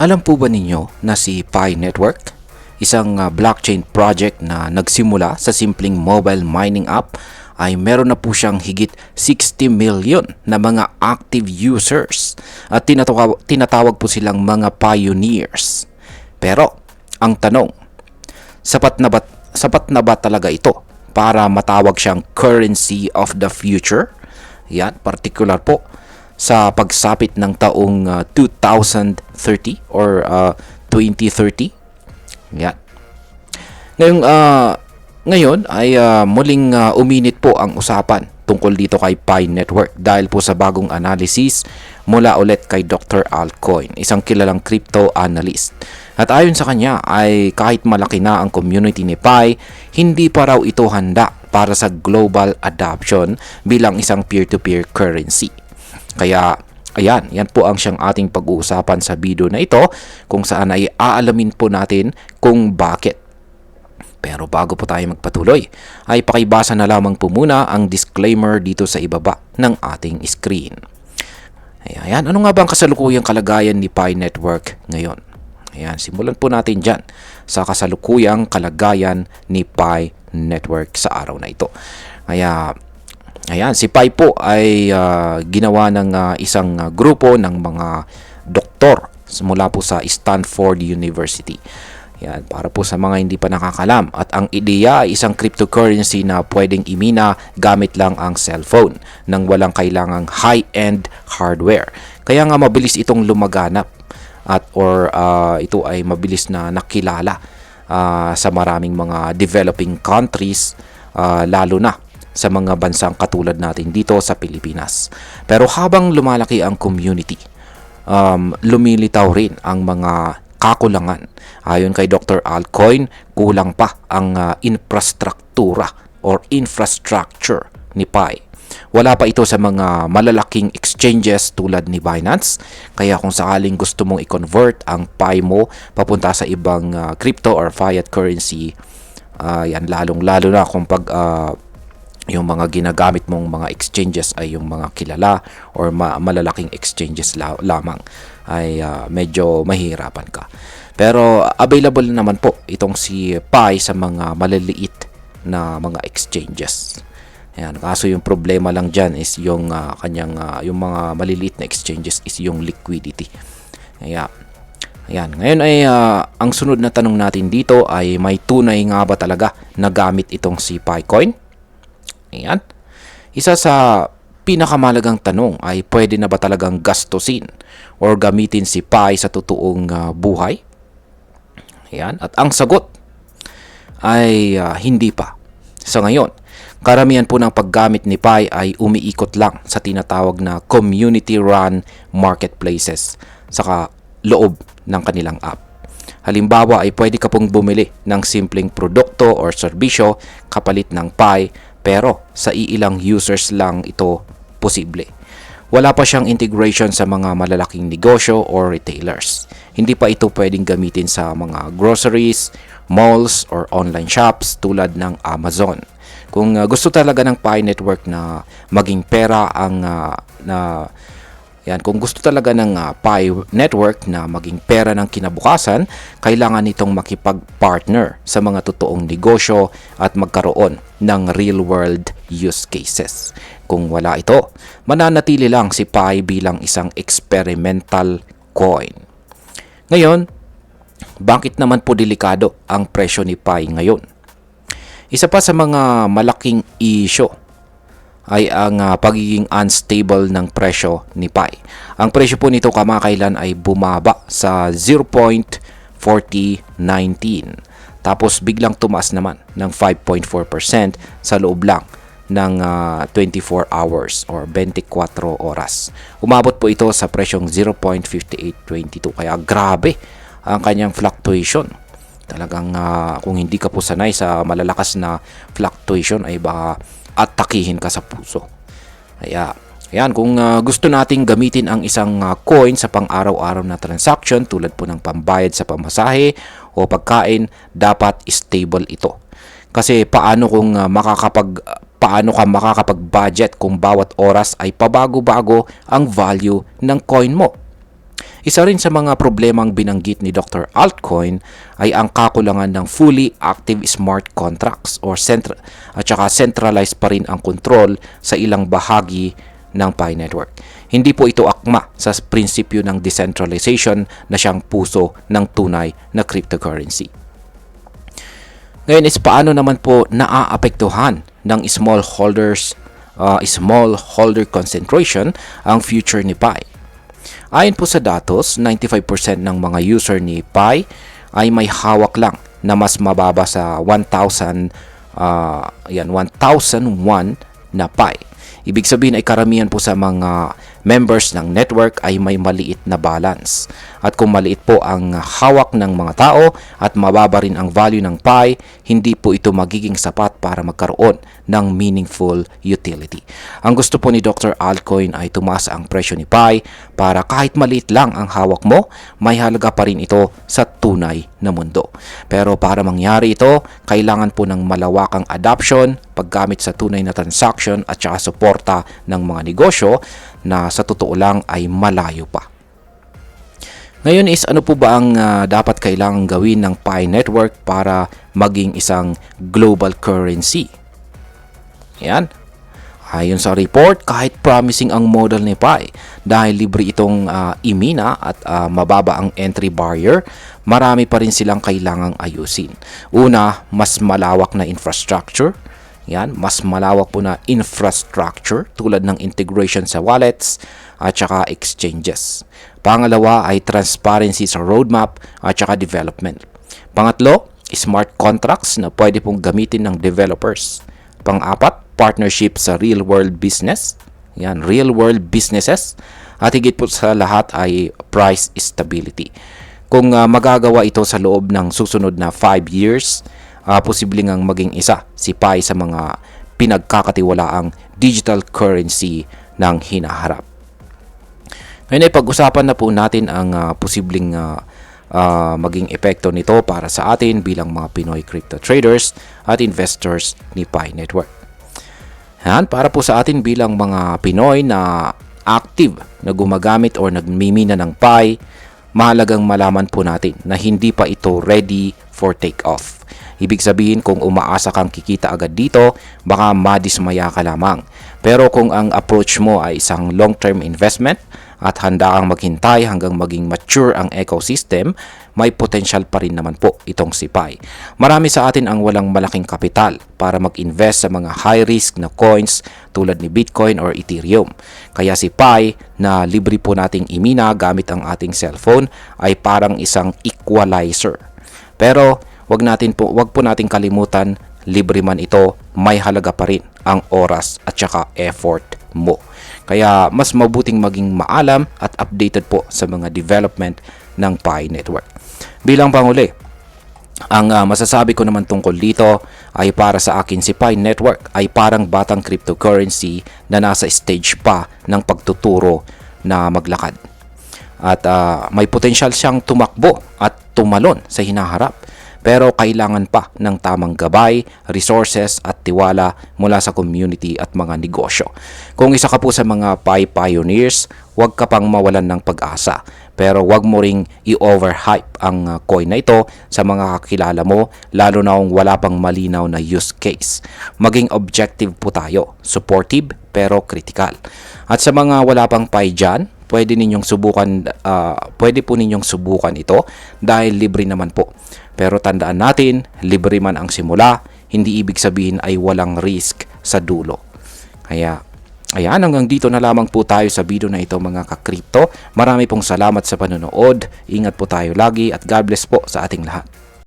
Alam po ba ninyo na si Pi Network, isang blockchain project na nagsimula sa simpleng mobile mining app, ay meron na po siyang higit 60 million na mga active users at tinatawag po silang mga pioneers. Pero ang tanong, sapat na ba talaga ito para matawag siyang currency of the future? Yan, particular po sa pagsapit ng taong 2030 or 2030. Yan. Ngayon ay muling uminit po ang usapan tungkol dito kay Pi Network dahil po sa bagong analysis mula ulit kay Dr. Alcoin, isang kilalang crypto analyst. At ayon sa kanya ay kahit malaki na ang community ni Pi, hindi pa raw ito handa para sa global adoption bilang isang peer-to-peer currency. Kaya ayan, yan po ang siyang ating pag-uusapan sa video na ito kung saan ay aalamin po natin kung bakit. Pero bago po tayo magpatuloy, ay pakibasa na lamang po muna ang disclaimer dito sa ibaba ng ating screen. Ayan, ano nga ba ang kasalukuyang kalagayan ni Pi Network ngayon? Ayan, simulan po natin dyan sa kasalukuyang kalagayan ni Pi Network sa araw na ito. Ayan, si Pi po ay ginawa ng isang grupo ng mga doktor mula po sa Stanford University. Ayan, para po sa mga hindi pa nakakalam. At ang ideya ay isang cryptocurrency na pwedeng imina gamit lang ang cellphone nang walang kailangang high-end hardware. Kaya nga mabilis itong lumaganap ito ay mabilis na nakilala sa maraming mga developing countries, lalo na sa mga bansang katulad natin dito sa Pilipinas. Pero habang lumalaki ang community, lumilitaw rin ang mga kakulangan. Ayon kay Dr. Alcoin, kulang pa ang infrastruktura ni Pi. Wala pa ito sa mga malalaking exchanges tulad ni Binance. Kaya kung sakaling gusto mong i-convert ang Pi mo papunta sa ibang crypto or fiat currency, yan lalong-lalo na kung yung mga ginagamit mong mga exchanges ay yung mga kilala or malalaking exchanges lamang, ay medyo mahihirapan ka. Pero available naman po itong si Pi sa mga maliliit na mga exchanges. Ayan, kaso yung problema lang dyan is yung yung mga maliliit na exchanges is yung liquidity. Ayan, ngayon ay ang sunod na tanong natin dito ay may tunay nga ba talaga na gamit itong si Pi Coin? Ayan. Isa sa pinakamalagang tanong ay pwede na ba talagang gastusin or gamitin si Pi sa totoong buhay? Ayan. At ang sagot ay hindi pa. Sa ngayon, karamihan po ng paggamit ni Pi ay umiikot lang sa tinatawag na community-run marketplaces sa loob ng kanilang app. Halimbawa ay pwede ka pong bumili ng simpleng produkto or serbisyo kapalit ng Pi, pero sa iilang users lang ito posible. Wala pa siyang integration sa mga malalaking negosyo or retailers. Hindi pa ito pwedeng gamitin sa mga groceries, malls, or online shops tulad ng Amazon. Kung gusto talaga ng Pi Network na maging pera kung gusto talaga ng Pi Network na maging pera ng kinabukasan, kailangan nitong makipag-partner sa mga totoong negosyo at magkaroon ng real-world use cases. Kung wala ito, mananatili lang si Pi bilang isang experimental coin. Ngayon, bakit naman po delikado ang presyo ni Pi ngayon? Isa pa sa mga malaking issue ay ang pagiging unstable ng presyo ni Pi. Ang presyo po nito kamakailan ay bumaba sa 0.4019. Tapos biglang tumaas naman ng 5.4% sa loob lang ng 24 hours or 24 oras. Umabot po ito sa presyong 0.5822. Kaya grabe ang kanyang fluctuation. Talagang kung hindi ka po sanay sa malalakas na fluctuation ay baka atakihin ka sa puso. Ayan, kung gusto nating gamitin ang isang coin sa pang-araw-araw na transaction tulad po ng pambayad sa pamasahe o pagkain, dapat stable ito. Kasi paano ka makakapag-budget kung bawat oras ay pabago-bago ang value ng coin mo? Isa rin sa mga problemang binanggit ni Dr. Altcoin ay ang kakulangan ng fully active smart contracts at saka centralized pa rin ang control sa ilang bahagi ng Pi Network. Hindi po ito akma sa prinsipyo ng decentralization na siyang puso ng tunay na cryptocurrency. Ngayon is paano naman po naaapektuhan ng small holder concentration ang future ni Pi? Ayon po sa datos, 95% ng mga user ni Pi ay may hawak lang na mas mababa sa 1,001 na Pi. Ibig sabihin ay karamihan po sa mga members ng network ay may maliit na balance. At kung maliit po ang hawak ng mga tao at mababa rin ang value ng Pi, hindi po ito magiging sapat para magkaroon ng meaningful utility. Ang gusto po ni Dr. Altcoin ay tumaas ang presyo ni Pi para kahit maliit lang ang hawak mo, may halaga pa rin ito sa tunay na mundo. Pero para mangyari ito, kailangan po ng malawakang adoption, paggamit sa tunay na transaction at saka suporta ng mga negosyo na sa totoo lang ay malayo pa. Ngayon is ano po ba ang dapat kailangang gawin ng Pi Network para maging isang global currency? Yan. Ayon sa report, kahit promising ang model ni Pi dahil libre itong imina at mababa ang entry barrier, marami pa rin silang kailangang ayusin. Una, mas malawak na infrastructure. Yan, mas malawak po na infrastructure tulad ng integration sa wallets at saka exchanges. Pangalawa ay transparency sa roadmap at saka development. Pangatlo, smart contracts na pwede pong gamitin ng developers. Pang-apat, partnership sa real-world business. Yan, real-world businesses. At higit po sa lahat ay price stability. Kung magagawa ito sa loob ng susunod na 5 years, posibleng ang maging isa si Pi sa mga pinagkakatiwalaang digital currency ng hinaharap. Ngayon ay pag-usapan na po natin ang posibleng maging epekto nito para sa atin bilang mga Pinoy crypto traders at investors ni Pi Network. Yan, para po sa atin bilang mga Pinoy na active na gumagamit or nagmimina ng Pi, mahalagang malaman po natin na hindi pa ito ready for take-off. Ibig sabihin kung umaasa kang kikita agad dito, baka madismaya ka lamang. Pero kung ang approach mo ay isang long-term investment at handa kang maghintay hanggang maging mature ang ecosystem, may potential pa rin naman po itong si Pi. Marami sa atin ang walang malaking kapital para mag-invest sa mga high-risk na coins tulad ni Bitcoin or Ethereum. Kaya si Pi na libre po nating imina gamit ang ating cellphone ay parang isang equalizer. Pero wag po nating kalimutan, libre man ito, may halaga pa rin ang oras at saka effort mo. Kaya mas mabuting maging maalam at updated po sa mga development ng Pi Network. Bilang panguli, ang masasabi ko naman tungkol dito ay para sa akin si Pi Network ay parang batang cryptocurrency na nasa stage pa ng pagtuturo na maglakad. At may potensyal siyang tumakbo at tumalon sa hinaharap. Pero kailangan pa ng tamang gabay, resources at tiwala mula sa community at mga negosyo. Kung isa ka po sa mga Pi pioneers, huwag ka pang mawalan ng pag-asa. Pero huwag mo ring i-overhype ang coin na ito sa mga kakilala mo, lalo na kung wala pang malinaw na use case. Maging objective po tayo, supportive pero critical. At sa mga wala pang Pi dyan, pwede po ninyong subukan ito dahil libre naman po. Pero tandaan natin, libre man ang simula, hindi ibig sabihin ay walang risk sa dulo. Kaya, ayan, hanggang dito na lamang po tayo sa video na ito mga ka-crypto. Marami pong salamat sa panonood. Ingat po tayo lagi at God bless po sa ating lahat.